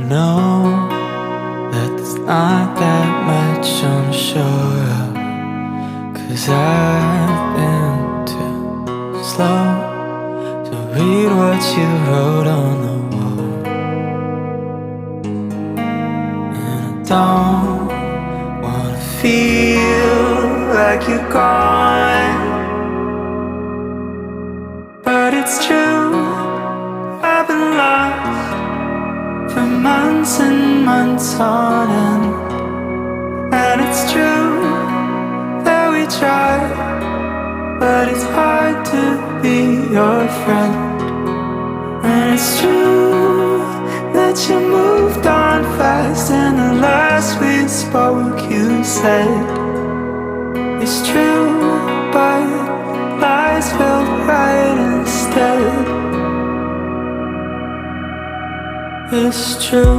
know that there's not that much I'm sure of, 'cause I've been too slow to read what you wrote on the wall. And I don't wanna feel like you're gone, but it's true, I've been lost for months and months on end. And it's true that we try, but it's hard to be your friend. And it's true that you moved on fast, and the last we spoke you said it's true, but lies felt right instead. It's true.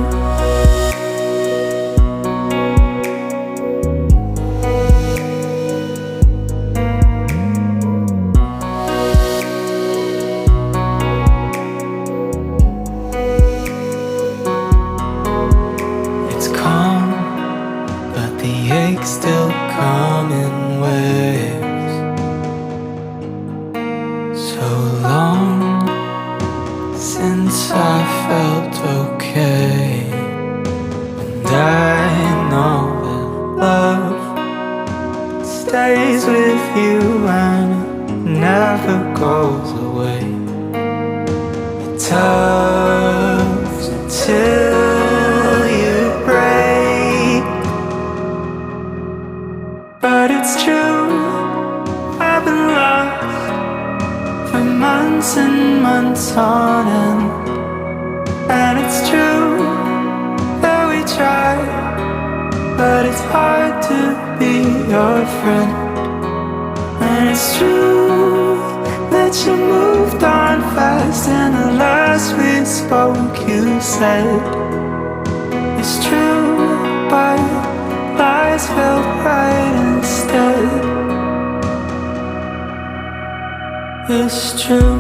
It's calm, but the aches still come in waves. So long since I felt okay, and I know that love stays with you and it never goes away. It tugs until you break, but it's true, I've been lost for months and months on end. And it's true that we try, but it's hard to be your friend. And it's true that you moved on fast, and the last we spoke you said it's true, but lies felt right instead. It's true.